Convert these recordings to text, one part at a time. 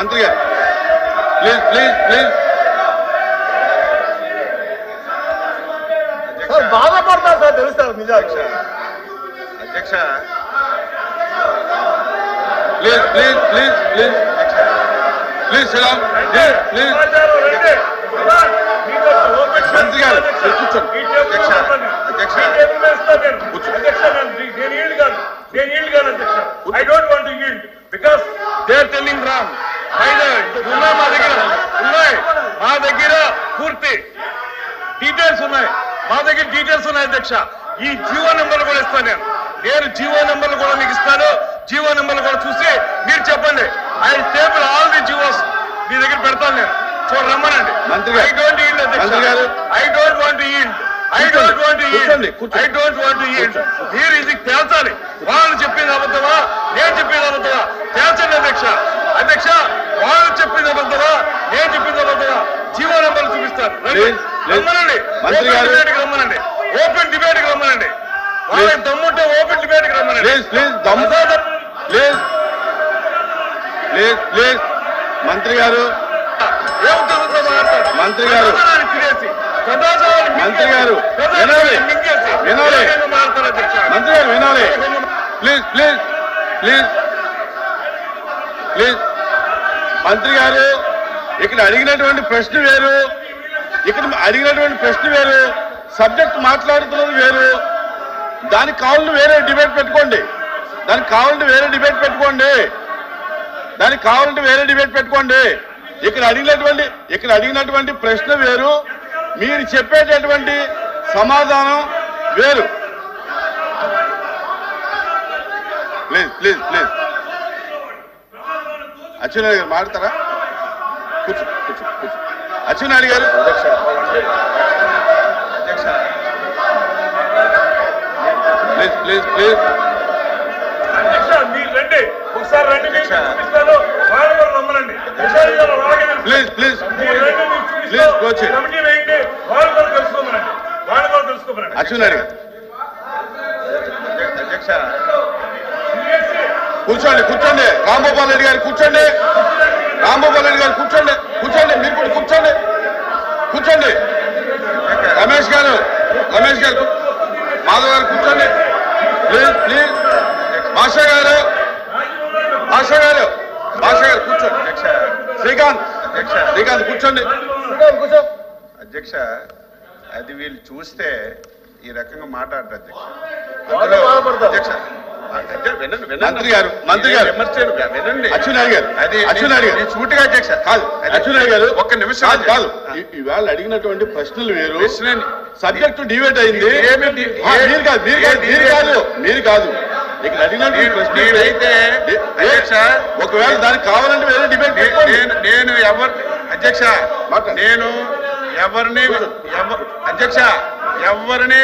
మంత్రి గారు please please please బాధపడతా సార్ తెలుస్తారు నిజాలు అధ్యక్ష please please please please please please మంత్రి గారు కూర్చోండి అధ్యక్ష అధ్యక్ష I don't want to yield because they are telling wrong. మా దగ్గర పూర్తి డీటెయిల్స్ ఉన్నాయి అధ్యక్ష. ఈ జీవో నెంబర్లు కూడా ఇస్తాను నేను జీవో నెంబర్లు కూడా మీకు ఇస్తాను. జీవో నెంబర్లు కూడా చూసి మీరు చెప్పండి. I table all the GOs మీ దగ్గర పెడతాను నేను. సో రమ్మనండి. ఐ డోంట్ ఈల్డ్ అధ్యక్ష. I don't want to yield. మీరు ఇది తేల్చాలి. వాళ్ళు చెప్పింది అబద్ధమా నేను చెప్పింది అబద్ధమా తేల్చండి అధ్యక్ష. అధ్యక్ష వాళ్ళు చెప్పింది అబద్ధమా నేను చెప్పింది అబద్ధమా జీవో నెంబర్లు చూపిస్తారు. రమ్మనండి. రమ్మనండి. ఓపెన్ డిబేట్ కి రమ్మనండి. వాళ్ళకి దమ్ముంటే ఓపెన్ డిబేట్ కి రమ్మనండి. మంత్రి గారు మంత్రి గారు మంత్రి గారు వినాలి వినాలి మంత్రి గారు వినాలి ప్లీజ్ ప్లీజ్ ప్లీజ్ ప్లీజ్ మంత్రి గారు ఇక్కడ అడిగినటువంటి ప్రశ్న వేరు, ఇక్కడ అడిగినటువంటి ప్రశ్న వేరు, సబ్జెక్ట్ మాట్లాడుతున్నది వేరు. దానికి కావాలని వేరే డిబేట్ పెట్టుకోండి. దానికి కావాలంటే వేరే డిబేట్ పెట్టుకోండి. దానికి కావాలంటే వేరే డిబేట్ పెట్టుకోండి. ఇక్కడ అడిగినటువంటి ప్రశ్న వేరు, మీరు చెప్పేటటువంటి సమాధానం వేరు. ప్లీజ్ ప్లీజ్ ప్లీజ్ అచ్చెన్నాయుడు గారు మాట్లాడతారా? కూర్చో కూర్చో కూర్చో. అచ్చెన్నాయుడు గారు అధ్యక్ష ప్లీజ్ ప్లీజ్ ప్లీజ్ మీరు రండి ఒకసారి రండి. వాళ్ళు కూడా రమ్మనండి. Please please please coach committee వేయండి. వాళ్ళు కూడా తెలుసుకోమనండి. వాళ్ళు కూడా తెలుసుకోమనండి. అచ్చెన్నాయుడు గారు అధ్యక్ష కూర్చోండి కూర్చోండి. రాంగోపాల్ రెడ్డి గారు కూర్చోండి. రాంగోపాల్ రెడ్డి గారు కూర్చోండి. కూర్చోండి మీరు కూడా కూర్చోండి. కూర్చోండి. రమేష్ గారు మాధవ్ గారు కూర్చోండి. ప్లీజ్ ప్లీజ్ భాషా గారు కూర్చోండి. శ్రీకాంత్ కూర్చోండి. అధ్యక్ష అది వీళ్ళు చూస్తే ఈ రకంగా మాట్లాడరు అధ్యక్ష. మంత్రి గారు వినండి. అచ్చెన్నాయుడు గారు సూటిగా అధ్యక్ష కాదు. అచ్చెన్నాయుడు గారు ఒక్క నిమిషం కాదు. ఇవాళ అడిగినటువంటి ప్రశ్నలు వేరు, సబ్జెక్టు డిబేట్ అయింది. మీరు కాదు ఇక్కడ అడిగినటువంటి ప్రశ్నలు అయితే ఒకవేళ దానికి కావాలంటే వేరే డిబేట్. నేను ఎవరిని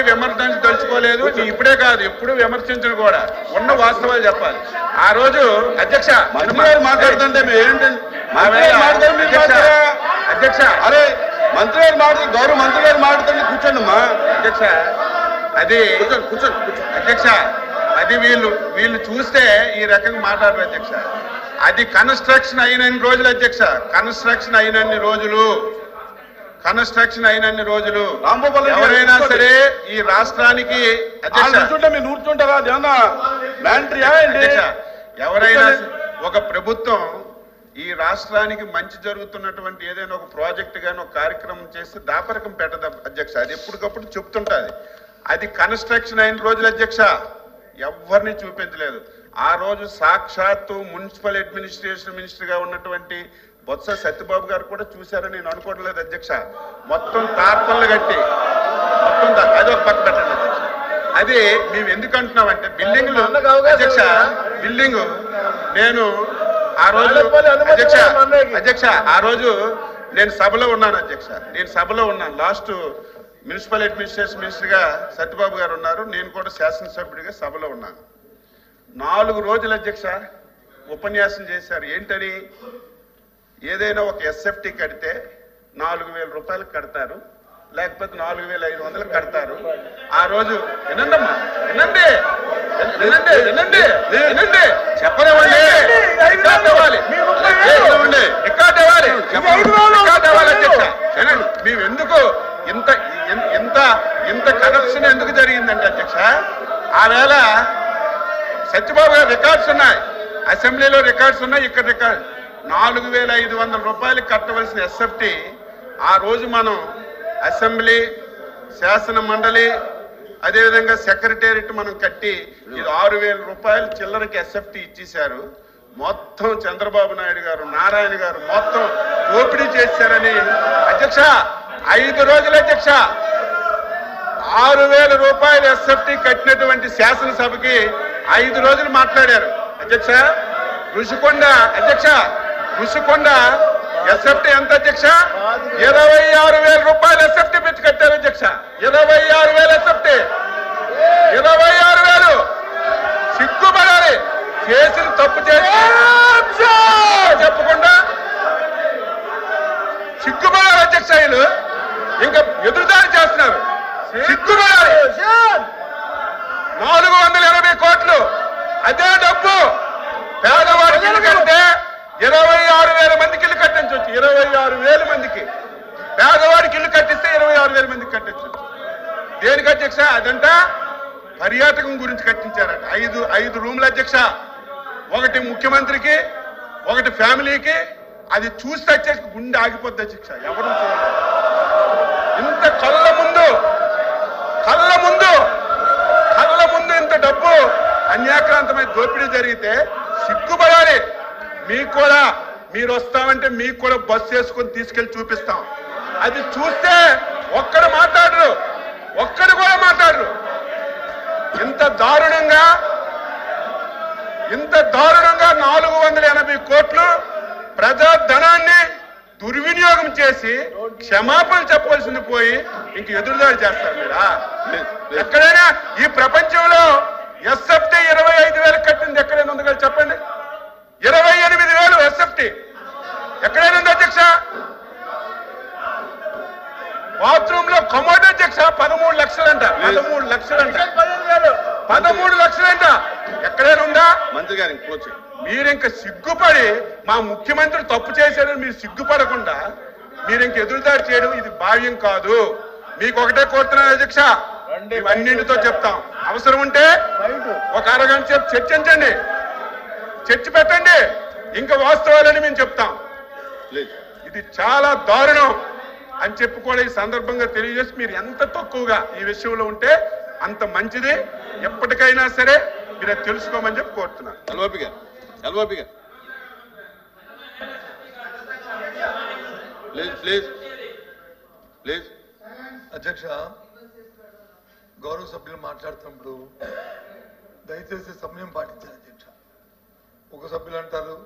విమర్శించదలుచుకోలేదు. ఇప్పుడే కాదు ఎప్పుడు విమర్శించను కూడా. ఉన్న వాస్తవాలు చెప్పాలి. ఆ రోజు అధ్యక్ష మాట్లాడుతుంటే అధ్యక్ష అరే మంత్రి గారు మాట్లాడు, గౌరవ మంత్రి గారు మాట్లాడుతుంటే కూర్చోండి అమ్మా. అధ్యక్ష అది కూర్చోండి అధ్యక్ష. అది వీళ్ళు చూస్తే ఈ రకంగా మాట్లాడరు అధ్యక్ష. అది కన్స్ట్రక్షన్ అయినన్ని రోజులు అధ్యక్ష. కన్స్ట్రక్షన్ అయినన్ని రోజులు ఎవరైనా సరే ఈ రాష్ట్రానికి ఎవరైనా ఒక ప్రభుత్వం ఈ రాష్ట్రానికి మంచి జరుగుతున్నటువంటి ఏదైనా ఒక ప్రాజెక్ట్ గాని ఒక కార్యక్రమం చేస్తే దాపరకం పెట్టదు అధ్యక్ష. అది ఎప్పటికప్పుడు చెప్తుంటది. అది కన్స్ట్రక్షన్ అయిన రోజులు అధ్యక్ష ఎవరిని చూపించలేదు. ఆ రోజు సాక్షాత్తు మున్సిపల్ అడ్మినిస్ట్రేషన్ మినిస్టర్ గా ఉన్నటువంటి బొత్స సత్యబాబు గారు కూడా చూశారని నేను అనుకోవట్లేదు అధ్యక్ష. మొత్తం తార్పన్లు కట్టి మొత్తం అది ఒక పక్క పెట్టండి అధ్యక్ష. అది మేము ఎందుకు అంటున్నామంటే బిల్డింగ్లు అధ్యక్ష బిల్డింగ్ నేను ఆ రోజు అధ్యక్ష ఆ రోజు నేను సభలో ఉన్నాను అధ్యక్ష. లాస్ట్ మున్సిపల్ అడ్మినిస్ట్రేషన్ మినిస్టర్ గా సత్యబాబు గారు ఉన్నారు. నేను కూడా శాసనసభ్యుడిగా సభలో ఉన్నాను. 4 రోజులు అధ్యక్ష ఉపన్యాసం చేశారు. ఏంటని ఏదైనా ఒక ఎస్ఎఫ్టీ కడితే 4,000 రూపాయలకు కడతారు, లేకపోతే 4,500 కడతారు. ఆ రోజు వినండమ్మా వినండి చెప్పనివ్వండి. ఆవేళ సత్యబాబు గారు రికార్డ్స్ ఉన్నాయి, అసెంబ్లీలో రికార్డ్స్ ఉన్నాయి, ఇక్కడ రికార్డ్ 4,500 రూపాయలు కట్టవలసిన ఎస్ఎఫ్టీ ఆ రోజు మనం అసెంబ్లీ, శాసన మండలి, అదేవిధంగా సెక్రటేరియట్ మనం కట్టి ఇది 6,000 రూపాయలు చిల్లరకి ఎస్ఎఫ్టీ ఇచ్చేశారు. మొత్తం చంద్రబాబు నాయుడు గారు, నారాయణ గారు మొత్తం దోపిడీ చేశారని అధ్యక్ష 5 రోజుల అధ్యక్ష 6,000 రూపాయలు ఎస్ఎఫ్టీ కట్టినటువంటి శాసనసభకి 5 రోజులు మాట్లాడారు అధ్యక్ష. ఋషికొండ అధ్యక్ష, ఋషికొండ ఎస్ఎఫ్టీ ఎంత అధ్యక్ష? 26,000 రూపాయలు ఎస్ఎఫ్టీ పెట్టి కట్టారు అధ్యక్ష. 26,000 ఎస్ఎఫ్టీ, 26,000. సిగ్గుపడాలి, చేసిన తప్పు చేసి చెప్పకుండా సిగ్గుపడాలి అధ్యక్ష. వీళ్ళు ఇంకా ఎదురుదాడి చేస్తున్నారు, సిగ్గుపడాలి. 480 కోట్లు అదే డబ్బు పేదవాడికి ఇల్లు కడితే 26,000 మందికి ఇల్లు కట్టించవచ్చు. 26,000 మందికి పేదవాడికి ఇల్లు కట్టిస్తే 26,000 మందికి కట్టించవచ్చు. దేనికి అధ్యక్ష? అదంట పర్యాటకం గురించి కట్టించారట. 5 రూముల అధ్యక్ష, ఒకటి ముఖ్యమంత్రికి, ఒకటి ఫ్యామిలీకి. అది చూస్తే అధ్యక్ష గుండె ఆగిపోద్ది అధ్యక్ష. ఎవరు చూడాలి ఇంత కళ్ళ ముందు ఇంత డబ్బు అన్యాక్రాంతమైన దోపిడీ జరిగితే సిగ్గుపడాలి. మీకు కూడా మీరు వస్తామంటే మీకు కూడా బస్సు వేసుకొని తీసుకెళ్లి చూపిస్తాం. అది చూస్తే ఒక్కడు కూడా మాట్లాడరు. ఇంత దారుణంగా 480 కోట్లు ప్రజా ధనాన్ని దుర్వినియోగం చేసి క్షమాపణ చెప్పవలసింది పోయి ఇంక ఎదురుదాడి చేస్తారు మీరా? ఎక్కడైనా ఈ ప్రపంచంలో ఎస్ఎఫ్టీ 25,000 కట్టింది ఎక్కడైనా ఉంది కదా చెప్పండి? 28,000 ఎస్ఎఫ్టీ ఎక్కడైనా ఉంది అధ్యక్ష? బాత్రూమ్ లో కమోడ్ అధ్యక్ష 13 లక్షలంట. 13 లక్షలంట. ఎక్కడైనా ఉందా? మంత్రి గారు మీరు ఇంకా సిగ్గుపడి మా ముఖ్యమంత్రి తప్పు చేశారని మీరు సిగ్గుపడకుండా మీరు ఇంక ఎదురుదాడి చేయడం ఇది భావ్యం కాదు. మీకు ఒకటే కోరుతున్నాను అధ్యక్ష, ఇవన్నింటితో చెప్తాం. అవసరం ఉంటే ఒక అరగంట సేపు చర్చించండి, చర్చ పెట్టండి, ఇంకా వాస్తవాలని మేము చెప్తాం. ఇది చాలా దారుణం అని చెప్పి కూడా ఈ సందర్భంగా తెలియజేసి మీరు ఎంత తక్కువగా ఈ విషయంలో ఉంటే అంత మంచిది. ఎప్పటికైనా సరే మీరు అది తెలుసుకోమని చెప్పి కోరుతున్నాను. ఎల్ఓపి గారు ప్లీజ్. అధ్యక్ష, గౌరవ సభ్యులు మాట్లాడుతున్నప్పుడు దయచేసి సమయం పాటించాలి అధ్యక్ష. ఒక సభ్యులు అంటారు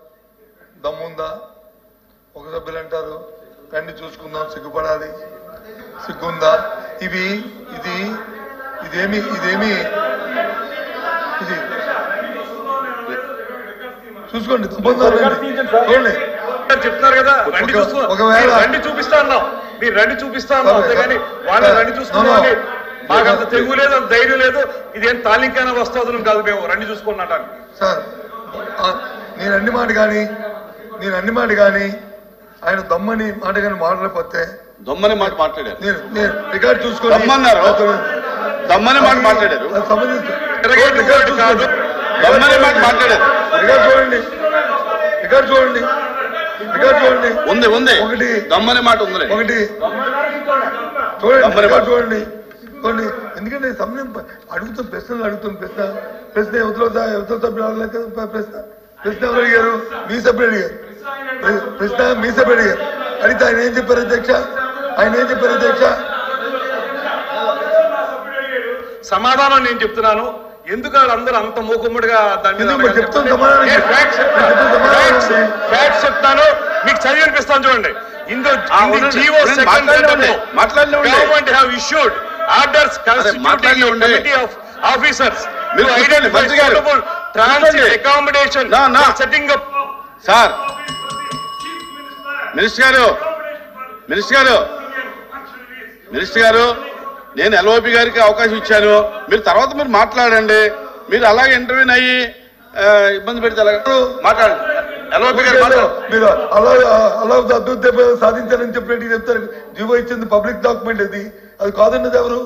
దమ్ముందా, ఒక సభ్యులు అంటారు రండి చూసుకుందాం, సిగ్గుపడాలి, సిగ్గుందా. ఇదేమి చూసుకోండి, చూడండి చెప్తున్నారు కదా, రండి చూపిస్తా అన్నాం, మీరు రండి చూపిస్తా అన్నాం, అంతేగాని వాళ్ళు రండి చూసుకున్నామని మాకంత తెగువ లేదు, అంత ధైర్యం లేదు. ఇదేం తాలింకైనా వస్తుంది కాదు, మేము రండి చూసుకున్నట్టు. సార్ నేను అన్ని మాట కానీ ఆయన దమ్మని మాట కానీ మాట్లాడకపోతే దమ్మని మాట మాట్లాడారు. నేను రికార్డు చూసుకొని దమ్మని మాట మాట్లాడారు. రికార్డు చూడండి. ఉంది ఒకటి దమ్మని మాట ఉంది. ఒకటి చూడండి. ఎందుకంటే సమయం అడుగుతున్న ప్రశ్న యువతల సభ్యులు అడగలేక ప్రశ్న ఎవరు అడిగారు? మీ సభ్యులు అడిగారు. అడిగితే ఆయన ఏం చెప్పారు అధ్యక్ష? సమాధానం నేను చెప్తున్నాను. ఎందుకు వాళ్ళందరూ అంత మూకుమ్మడిగా దాని మీద చెప్తాను, మీకు చదివి వినిపిస్తాను చూడండి. Orders committee of officers transit accommodation setting up. Sir minister గారు నేను ఎల్ఓపి గారికి అవకాశం ఇచ్చాను, మీరు తర్వాత మీరు మాట్లాడండి. మీరు అలాగే ఇంటర్వ్యూని అయ్యి ఇబ్బంది పెడితే మాట్లాడండి. ఎల్ఓపి గారు మీరు అలా అద్భుత సాధించారని చెప్పినట్టు చెప్తారు. జీవో ఇచ్చింది పబ్లిక్ డాక్యుమెంట్, అది కాదన్నది ఎవరు?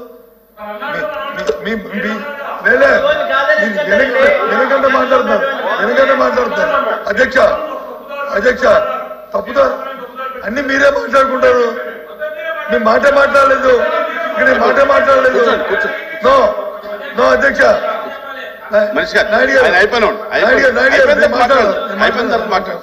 వెనకంటే మాట్లాడుతున్నారు అధ్యక్ష తప్పుదా అన్ని మీరే మాట్లాడుకుంటారు. మీ మాట్లాడలేదు ఇక్కడ మాట్లాడలేదు. నో అధ్యక్ష మనిషి గారు అయిపోయిన మాట్లాడు.